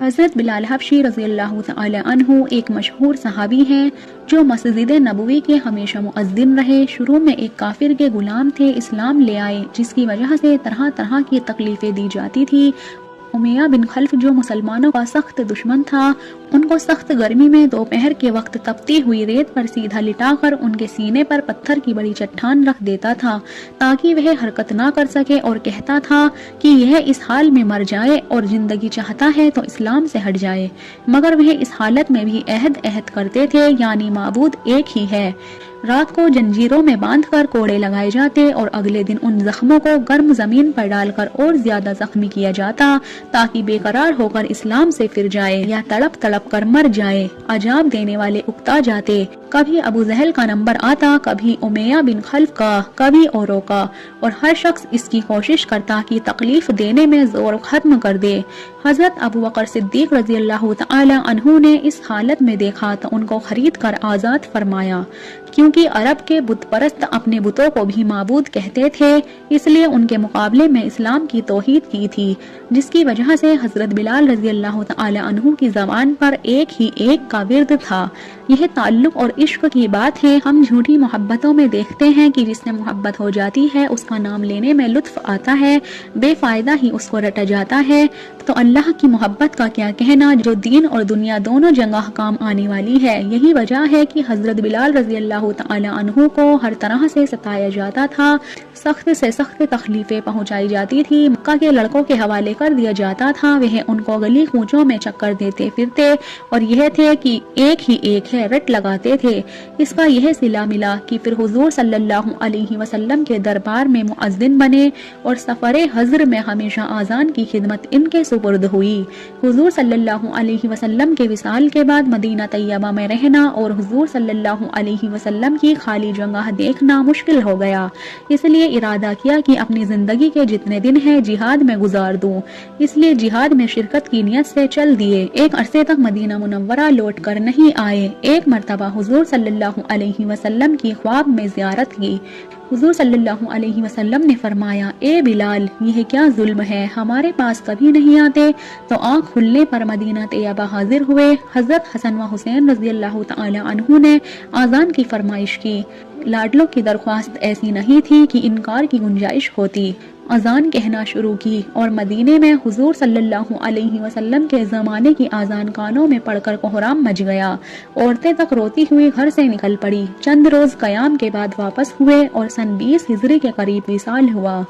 حضرت بلال حبشی رضی اللہ تعالی عنہ ایک مشہور صحابی ہیں جو مسجد نبوی کے ہمیشہ مؤذن رہے۔ شروع میں ایک کافر کے غلام تھے، اسلام لے آئے جس کی وجہ سے طرح طرح کی تکلیفیں دی جاتی تھی۔ امیہ بن خلف جو مسلمانوں کا سخت دشمن تھا، ان کو سخت گرمی میں دوپہر کے وقت تپتی ہوئی ریت پر سیدھا لٹا کر ان کے سینے پر پتھر کی بڑی چٹان رکھ دیتا تھا تاکہ وہ حرکت نہ کر سکے، اور کہتا تھا کہ یہ اس حال میں مر جائے اور زندگی چاہتا ہے تو اسلام سے ہٹ جائے، مگر وہ اس حالت میں بھی عہد کرتے تھے، یعنی معبود ایک ہی ہے۔ رات کو جنجیروں میں باندھ کر کوڑے لگائے جاتے اور اگلے دن ان زخموں کو گرم زمین پر ڈال کر اور زیادہ زخمی کیا جاتا تاکہ بے قرار ہو کر اسلام سے پھر جائے یا تڑپ تڑپ کر مر جائے۔ عذاب دینے والے اکتا جاتے، کبھی ابو جہل کا نمبر آتا، کبھی امیہ بن خلف کا، کبھی اوروں کا، اور ہر شخص اس کی کوشش کرتا کہ تکلیف دینے میں زور ختم کر دے۔ حضرت ابو بکر صدیق رضی اللہ تعالی عنہ نے اس حالت میں دیکھا تو ان کو خرید کر آزاد فرمایا، کیونکہ عرب کے بت پرست اپنے بتوں کو بھی معبود کہتے تھے، اس لیے ان کے مقابلے میں اسلام کی توحید کی تھی، جس کی وجہ سے حضرت بلال رضی اللہ تعالی عنہ کی زبان پر ایک ہی ایک کا ورد تھا۔ یہ تعلق اور عشق کی بات ہے۔ ہم جھوٹی محبتوں میں دیکھتے ہیں کہ جس سے محبت ہو جاتی ہے اس کا نام لینے میں لطف آتا ہے، بے فائدہ ہی اس کو رٹا جاتا ہے، تو اللہ کی محبت کا کیا کہنا جو دین اور دنیا دونوں جگہ کام آنے والی ہے۔ یہی وجہ ہے کہ حضرت بلال رضی اللہ تعالی عنہ کو ہر طرح سے ستایا جاتا تھا، سخت سے سخت تکلیفیں پہنچائی جاتی تھی، مکہ کے لڑکوں کے حوالے کر دیا جاتا تھا، وہ ان کو گلی کوچوں میں چکر دیتے پھرتے اور یہ تھے کہ ایک ہی ایک ہے رٹ لگاتے تھے۔ اس کا یہ صلہ ملا کہ پھر حضور صلی اللہ علیہ وسلم کے دربار میں مؤذن بنے اور سفر حضر میں ہمیشہ اذان کی خدمت ان کے سپرد ہوئی۔ حضور صلی اللہ علیہ وسلم کے وصال کے بعد مدینہ طیبہ میں رہنا اور حضور صلی اللہ علیہ وسلم کی خالی جگہ دیکھنا مشکل ہو گیا، اس لیے ارادہ کیا کہ اپنی زندگی کے جتنے دن ہیں جہاد میں گزار دوں، اس لیے جہاد میں شرکت کی نیت سے چل دیے۔ ایک عرصے تک مدینہ منورہ لوٹ کر نہیں آئے۔ ایک مرتبہ حضور صلی اللہ علیہ وسلم کی خواب میں زیارت کی۔ حضور صلی اللہ علیہ وسلم نے فرمایا، اے بلال، یہ کیا ظلم ہے، ہمارے پاس کبھی نہیں آتے؟ تو آنکھ کھلنے پر مدینہ طیبہ حاضر ہوئے۔ حضرت حسن و حسین رضی اللہ تعالی عنہ نے آذان کی فرمائش کی۔ لاڈلوں کی درخواست ایسی نہیں تھی کہ انکار کی گنجائش ہوتی۔ اذان کہنا شروع کی اور مدینے میں حضور صلی اللہ علیہ وسلم کے زمانے کی اذان کانوں میں پڑھ کر کوہرام مچ گیا۔ عورتیں تک روتی ہوئی گھر سے نکل پڑی۔ چند روز قیام کے بعد واپس ہوئے اور سن 20 ہجری کے قریب وصال ہوا۔